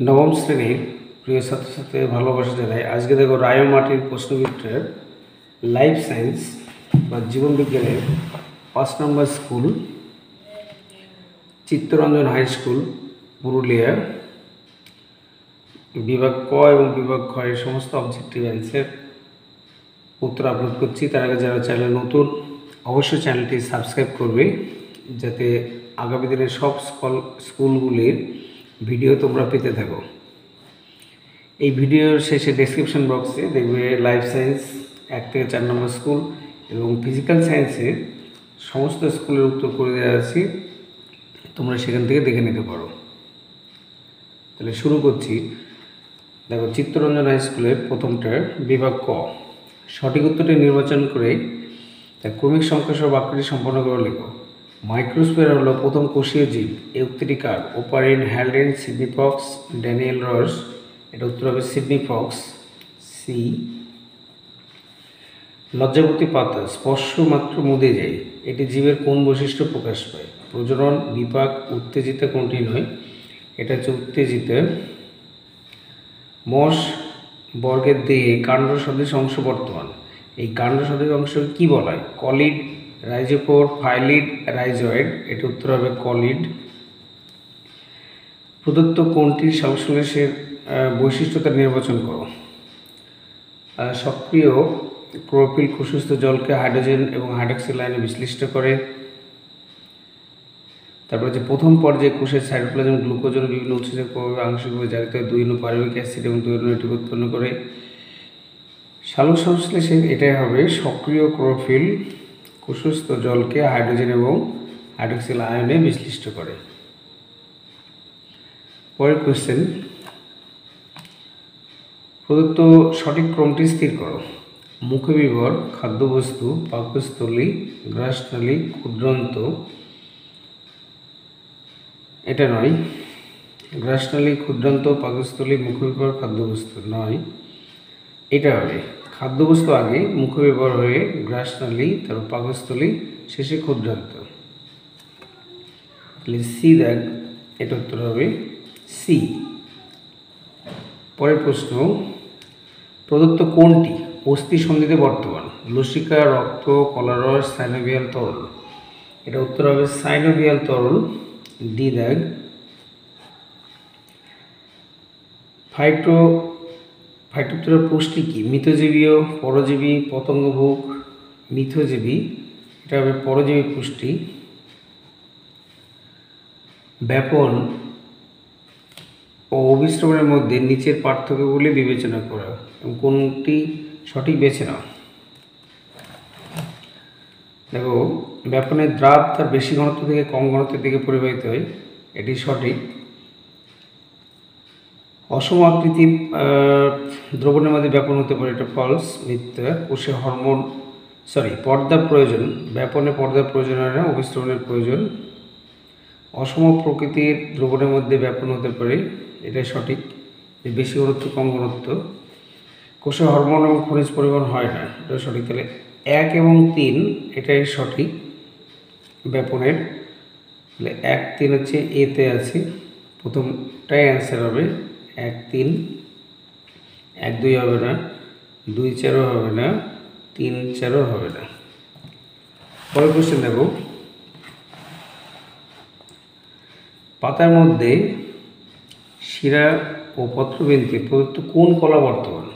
নবম শ্রেণীর প্রিয় ছাত্রছাত্রীদের ভালোবাসা জানাই। আজকে দেখো রায়মার্টিন প্রশ্নবিচিত্রার লাইফ সায়েন্স বা জীবন বিজ্ঞানের 5 number school Chittaranjan high school Purulia বিভাগ ক এবং বিভাগ খ এর সমস্ত অবজেক্টিভ অ্যান্সার উত্তর আপলোড করছি। তার আগে যারা চ্যানেল নতুন অবশ্যই চ্যানেলটি সাবস্ক্রাইব করবে, যাতে আগামী দিনের সব স্কুলগুলির ভিডিও তোমরা পেতে থাকো। এই ভিডিওর শেষে ডেসক্রিপশন বক্সে দেখবে লাইফ সায়েন্স 1 থেকে 4 নম্বর স্কুল এবং ফিজিক্যাল সায়েন্সের সমস্ত স্কুলের উত্তর করে দেওয়া আছে, তোমরা সেখান থেকে দেখে নিতে পারো। তাহলে শুরু করছি। দেখো, চিত্তরঞ্জন হাই স্কুলের প্রথমটা বিভাগ ক। সঠিক উত্তরটি নির্বাচন করে তার ক্রমিক সংখ্যাসহ বাক্যটি সম্পন্ন করে লেখো। মাইক্রোস্ফিয়ার হলো প্রথম কোষীয় জীব। এই উক্তিটি কার? Oparin, Haldane, Sidney Fox, Daniel Ross. এটা উত্তর হবে সিডনি ফক্স, সি। লজ্জাবতী পাতা স্পর্শ মাত্র মুদে যায়। এটি জীবের কোন বৈশিষ্ট্য প্রকাশ পায়? প্রজনন, বিপাক, উত্তেজিত কোনটি নয়? এটা হচ্ছে উত্তেজিত। মশ বর্গের দেহে কাণ্ড সদৃশ অংশ বর্তমান। এই কাণ্ড সদৃশ অংশ কি বলা হয়? কলিড, রাইজোপোর, ফাইলিড, রাইজয়েড। এটা উত্তর হবে কলিড। প্রদত্ত কোনটির সংশ্লেষের বৈশিষ্ট্যতা নির্বাচন করো। সক্রিয় ক্লোরোফিল কোষস্থ জলকে হাইড্রোজেন এবং হাইড্রক্সিল আয়নে বিশ্লিষ্ট করে। তারপরে যে প্রথম পর্যায়ে কোষের সাইটোপ্লাজম গ্লুকোজের বিভিন্ন উৎসেচক প্রভাবে আংশিকভাবে জারিত হয় 2 পারমিক অ্যাসিড এবং 2 নাইট্রিক উৎপন্ন করে। সালোক সংশ্লেষে এটাই হবে সক্রিয় ক্লোরোফিল কোষস্থ জলকে হাইড্রোজেন এবং হাইড্রক্সিল আয়নে বিশ্লিষ্ট করে। পরের কোশ্চেন, প্রদত্ত সঠিক ক্রমটি স্থির করো। মুখবিবর, খাদ্যবস্তু, পাকস্থলী, গ্রাসনালী, ক্ষুদ্রান্ত। এটা নয়। গ্রাসনালী, ক্ষুদ্রান্ত, পাকস্থলী, মুখবিবর, খাদ্যবস্তু নয়। এটা হবে খাদ্যবস্তু আগে, মুখবিবর হয়ে গ্রাসনালী, তারপর পাকস্থলী, শেষে ক্ষুদ্রান্ত। তাহলে সি দেখ, এটা উত্তর হবে সি। পরের প্রশ্ন, প্রদত্ত কোনটি অস্থি সন্ধিতে বর্তমান? লসিকা, রক্ত, কলারস, সাইনোভিয়াল তরল। এটা উত্তর হবে সাইনোভিয়াল তরল, ডি দাগ। ফাইটোপ্তরার পুষ্টি কি? মিথজীবীয়, পরজীবী, পতঙ্গভোগ, মিথজীবী। এটা হবে পরজীবী পুষ্টি। ব্যাপন ও অভিস্রবণের মধ্যে নিচের পার্থক্যগুলি বিবেচনা করা এবং কোনটি সঠিক বেছে নাও। দেখো, ব্যাপনের দ্রাব তার বেশি ঘনত্ব থেকে কম ঘনত্বের দিকে পরিবাহিত হয়, এটি সঠিক। অসম আকৃতি দ্রবণের মধ্যে ব্যাপন হতে পারে, এটা ফলস, মিথ্যা। কোষে পর্দা প্রয়োজন। ব্যাপনে পর্দার প্রয়োজন হয় না, অভিস্রবণের প্রয়োজন। অসম প্রকৃতির দ্রবণের মধ্যে ব্যাপন হতে পারে, এটাই সঠিক, বেশি ঘনত্ব কম ঘনত্ব। কোষে হরমোন এবং খনিজ পরিবহন হয় না, এটা সঠিক। তাহলে 1 এবং 3 এটাই সঠিক ব্যাপনের। তাহলে 1, 3 হচ্ছে এতে আছে, প্রথমটাই অ্যান্সার হবে 1, 3। 1, 2 হবে না, 2, 4 হবে না, 3, 4 হবে না। পরের কোশ্চেন দেখো, পাতার মধ্যে শিরা ও পত্রবিন্দুতে প্রদত্ত কোন কলা বর্তমান?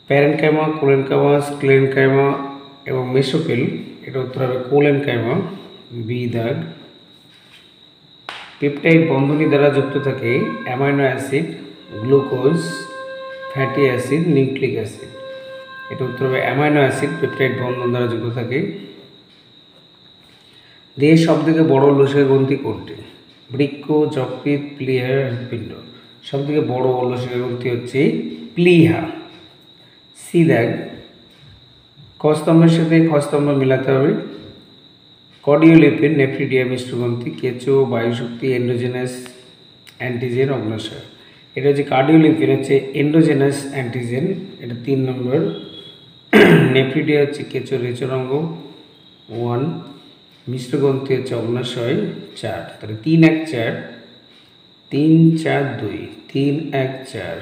প্যারেনকাইমা, কোলেনকাইমা, স্ক্লেনকাইমা এবং মেসোফিল। এটা উত্তর হবে কোলেনকাইমা, বি দাগ। পেপটাইড বন্ধনী দ্বারা যুক্ত থাকে amino acid, glucose, fatty acid, nucleic acid. এটা উত্তর হবে অ্যামাইনো অ্যাসিড, পেপটাইড বন্ধন দ্বারা যুক্ত থাকে। দেহের সবথেকে বড় লসিকা গ্রন্থি কোনটি? বৃক্ক, যকৃৎ, প্লীহা, হৃৎপিণ্ড। সবথেকে বড় লসিকা গ্রন্থি হচ্ছে প্লীহা, সি দেখ। ক স্তম্ভের সাথে খ স্তম্ভ মিলাতে হবে। কর্ডিওলিপিড, নেফ্রিডিয়া, মিশ্রগ্রন্থি, কেঁচো, বায়ুশক্তি, এন্ডোজেনাস অ্যান্টিজেন, অগ্ন্যাশয়। এটা হচ্ছে কার্ডিওলিপিড হচ্ছে এন্ডোজেনাস অ্যান্টিজেন, এটা 3 নম্বর। নেফ্রিডিয়া হচ্ছে কেঁচো রেচন অঙ্গ, 1। মিশ্রগ্রন্থি হচ্ছে অগ্ন্যাশয়, 4। তাহলে 3, 1, 4। 3 4 2 3 1 4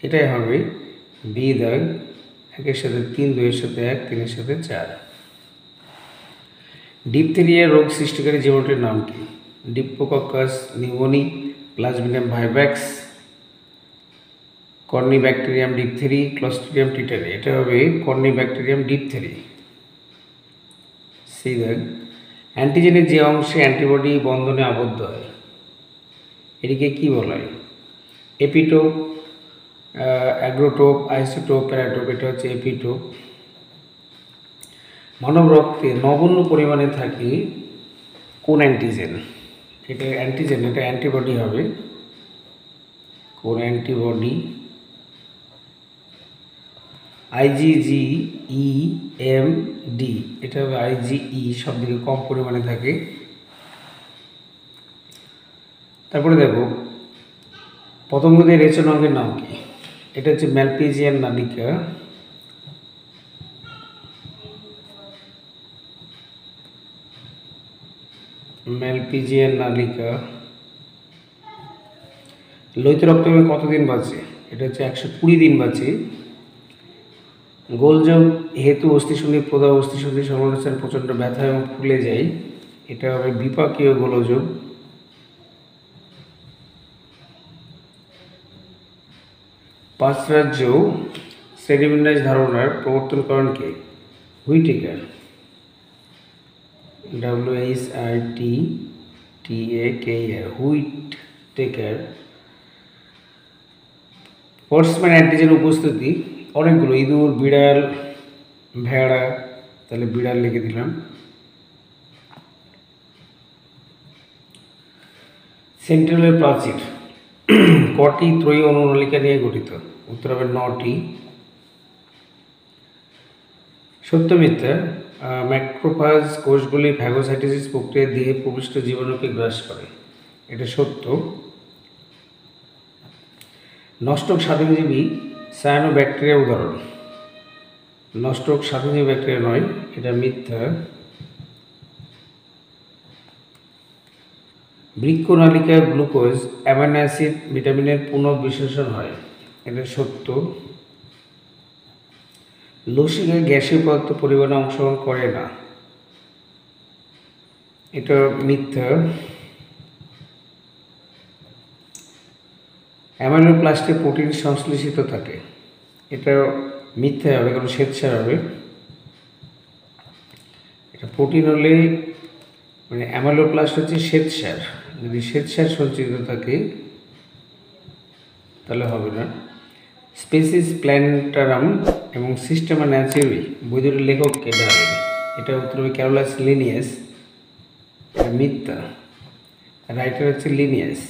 এটাই হবে বি দাগ। 1 এর সাথে 3, 2 এর সাথে 1, 3 এর সাথে 4। ডিপথেরিয়া রোগ সৃষ্টিকারী জীবাণুটির নাম কি? Diplococcus pneumoniae, Plasmodium vivax, Corynebacterium diphtheriae, Clostridium tetani. এটা হবে কর্নিব্যাকটেরিয়াম ডিপথেরি। সি দাগ। অ্যান্টিজেনের যে অংশে অ্যান্টিবডি বন্ধনে আবদ্ধ হয় এটিকে কি বলা হয়? Epitope, agretope, isotope, paratope. এটা হচ্ছে এপিটোপ। মানব রক্তে নগণ্য পরিমাণে থাকে কোন অ্যান্টিজেন? এটা অ্যান্টিজেন, এটা অ্যান্টিবডি হবে। কোন অ্যান্টিবডি? IgG-EMD। এটা হবে IgE, সব দিকে কম পরিমাণে থাকে। তারপরে দেখো পতঙ্গদের রেচন অঙ্গের নাম কি? এটা হচ্ছে ম্যালপিজিয়ান নালিকা। ম্যালপিজিয়ান নালিকা। লোহিত রক্তমে কতদিন বাঁচে? এটা হচ্ছে 120 দিন বাঁচে। গোলযোগ হেতু অস্থিসন্ধি প্রদাহ অস্থিসন্ধি সমালোচনায় প্রচণ্ড ব্যথা এবং ফুলে যায়। এটা হবে বিপাকীয় গোলযোগ। পাঁচ রাজ্য শ্রেণীবিন্যাস ধারণার প্রবর্তনকরণ কে? Whittaker. WHITTAKER, Whittaker. Forssman antigen উপস্থিতি অনেকগুলো, ইঁদুর, বিড়াল, ভেড়া। তাহলে বিড়াল লিখে দিলাম। সেন্ট্রালের প্রাচীর কটি ত্রয়ী অনুনালিকা নিয়ে গঠিত? উত্তর হবে 9টি। সত্য মিথ্যা? ম্যাক্রোফাজ কোষগুলি ফ্যাগোসাইটোসিস প্রক্রিয়া দিয়ে প্রবিষ্ট জীবাণুকে গ্রাস করে। এটা সত্য। নষ্টক স্বাধীনজীবী সায়ানোব্যাকটেরিয়া উদাহরণ? নষ্টক স্বাধীনজীবী ব্যাকটেরিয়া নয়, এটা মিথ্যা। বৃক্কনালিকা গ্লুকোজ, অ্যামাইনো অ্যাসিড, ভিটামিনের পুনঃবিশ্লেষণ হয়। এটা সত্য। লসিকা গ্যাসীয় পদার্থ পরিবহনে অংশগ্রহণ করে না। এটা মিথ্যা। অ্যামাইলোপ্লাস্টে প্রোটিন সংশ্লেষিত থাকে। এটা মিথ্যা হবে, কারণ শ্বেতসার হবে। এটা প্রোটিন হলে মানে অ্যামাইলোপ্লাস্ট হচ্ছে শ্বেতসার, যদি শ্বেতসার সঞ্চিত থাকে তাহলে হবে না। স্পেসিস প্ল্যান্টারাম এবং সিস্টেমা ন্যাচুরালি বই দুটির লেখক এটা হবে। এটা উত্তর হবে ক্যারোলাস লিনিয়াস। এটা মিথ্যা। রাইটার হচ্ছে লিনিয়াস।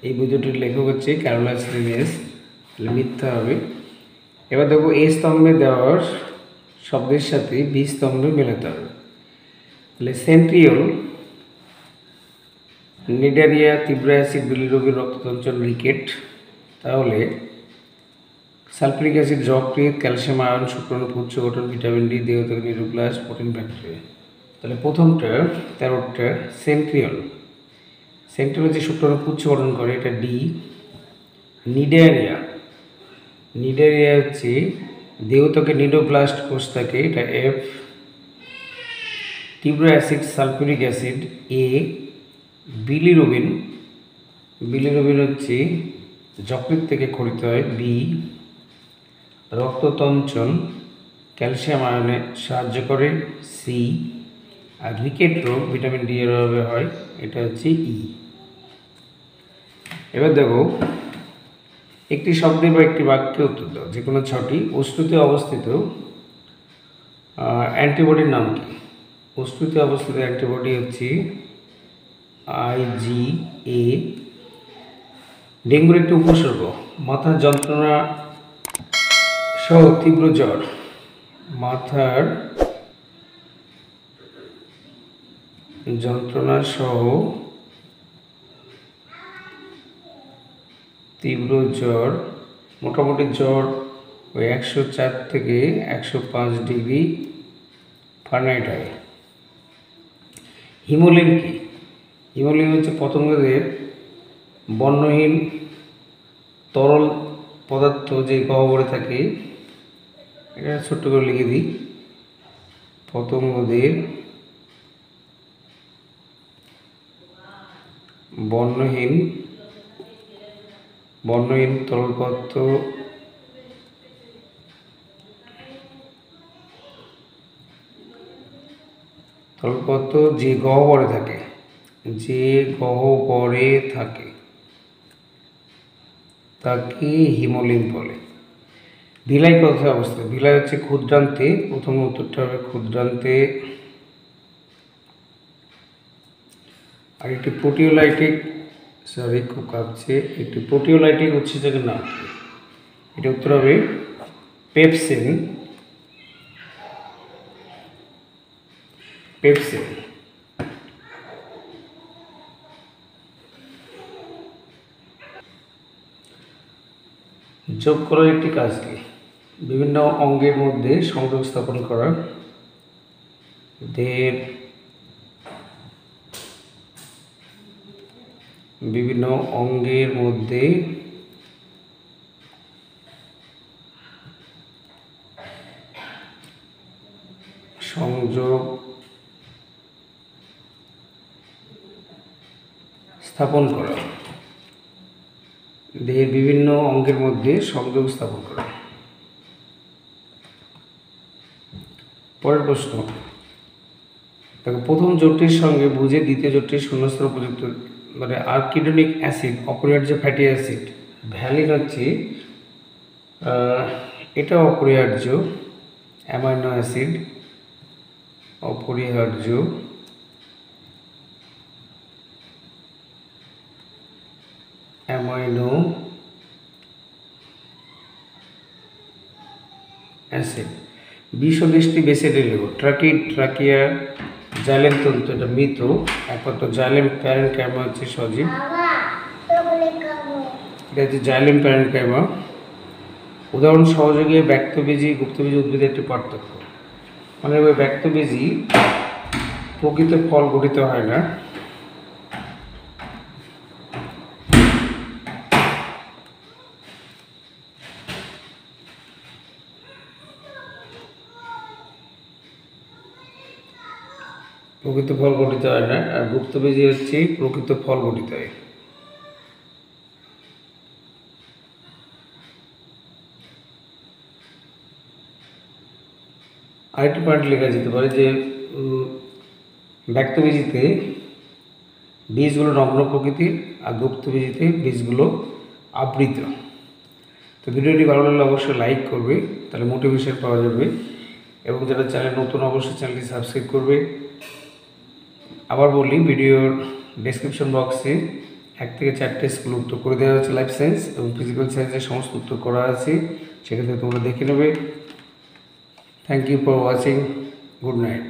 এই বই দুটির লেখক হচ্ছে ক্যারোলাস লিনিয়াস। তাহলে মিথ্যা হবে। এবার দেখো এ স্তম্ভে দেওয়ার শব্দের সাথে বি স্তম্ভে মেলাতে হবে। তাহলে সেন্ট্রিওল, নিডারিয়া, তীব্র অ্যাসিড, বিলিরুবিন, রক্ততঞ্চন, রিকেট। তাহলে সালফিউরিক অ্যাসিড যকৃৎ, ক্যালসিয়াম আয়ন, শুক্রাণু পুচ্ছ গঠন, ভিটামিন ডি, দেহ থেকে নিউক্লিয়াস, প্রোটিন ব্যাকটেরিয়া। তাহলে প্রথমটা 13টা সেন্ট্রিওল। সেন্ট্রিওল যে শুক্রাণু পুচ্ছ গঠন করে, এটা ডি। নিডারিয়া, নিডারিয়া হচ্ছে দেহ থেকে নিডোপ্লাস্ট কোষ থাকে, এটা এফ। তীব্র অ্যাসিড সালফিউরিক অ্যাসিড এ। বিলিরুবিন, বিলিরুবিন হচ্ছে যকৃৎ থেকে খরিত হয়, বি। রক্ততঞ্চন ক্যালসিয়াম আয়নে সাহায্য করে, সি। আর রিকেট রোগ ভিটামিন ডি এর অভাবে হয়, এটা হচ্ছে ই। এবার দেখো একটি শব্দে বা একটি বাক্যে উত্তর দাও, যে কোনো 6টি। অশ্রুতে অবস্থিত অ্যান্টিবডির নাম কি? অশ্রুতে অবস্থিত অ্যান্টিবডি হচ্ছে IgA। ডেঙ্গুর একটি উপসর্গ মাথার যন্ত্রণা সহ তীব্র জ্বর। মাথার যন্ত্রণা সহ তীব্র জ্বর। মোটামুটি জ্বর ওই 104 থেকে 105 ডিগ্রি ফারেনহাইট হয়। হিমোলিন কি? হিমোলিন হচ্ছে পতঙ্গদের বর্ণহীন তরল পদার্থ যে গহ্বরে থাকে, এটা ছোট্ট করে লিখে দিই, পতঙ্গদের বর্ণহীন তরল পদার্থ যে গহ্বরে থাকে তাকে হিমোলিন বলে। ভিলাই কোথায় অবস্থিত? ভিলাই হচ্ছে ক্ষুদ্রান্তে, প্রথম উত্তরটা হবে ক্ষুদ্রান্তে। আর একটি প্রোটিওলাইটিক, খুব কাঁপছে, একটি প্রোটিওলাইটিক উৎসেচকের নাম কি? এটা উত্তর হবে পেপসিন। যোগ করার একটি কাজ কি? বিভিন্ন অঙ্গের মধ্যে সংযোগ স্থাপন করা। দেহের বিভিন্ন অঙ্গের মধ্যে সংযোগ স্থাপন করা। দেহের বিভিন্ন অঙ্গের মধ্যে সংযোগ স্থাপন করা। পরের প্রশ্ন, দেখো, প্রথম জোটটির সঙ্গে বুঝে দ্বিতীয় জোটটির শূন্যস্থান উপযুক্ত, মানে আর্কিডোনিক অ্যাসিড অপরিহার্য ফ্যাটি অ্যাসিড। ভ্যালিন হচ্ছে এটা অপরিহার্য অ্যামাইনো অ্যাসিড, অপরিহার্য অ্যামাইনো অ্যাসিড। 20-টি বেসের রেলিও, ট্রাকিয়া, জাইলেম তন্তু এটা মৃত, একমাত্র জাইলেম প্যারেনকাইমা হচ্ছে সজীব। এটা হচ্ছে জাইলেম প্যারেনকাইমা। উদাহরণ সহযোগে ব্যক্তবীজী গুপ্তবীজী উদ্ভিদের একটি পার্থক্য। মানে ওই ব্যক্তবীজী প্রকৃত ফল গঠিত হয় না, আর গুপ্তবীজী হচ্ছে প্রকৃত ফল গঠিত হয়। আরেকটি পয়েন্ট লেখা যেতে পারে যে ব্যক্তবীজিতে বীজগুলো নগ্ন প্রকৃতির, আর গুপ্তবীজিতে বীজগুলো আবৃত। তো ভিডিওটি ভালো লাগলে অবশ্যই লাইক করবে, তাহলে মোটিভেশন পাওয়া যাবে। এবং যারা চ্যানেল নতুন, অবশ্যই চ্যানেলটি সাবস্ক্রাইব করবে। আবার বলি, ভিডিওর ডেসক্রিপশন বক্সে 1 থেকে 4টে স্কুল উত্তর করে দেওয়া হচ্ছে, লাইফ সায়েন্স এবং ফিজিক্যাল সায়েন্সের সমস্ত উত্তর করা আছে, সেখান থেকে তোমরা দেখে নেবে। Thank you for watching. Good night.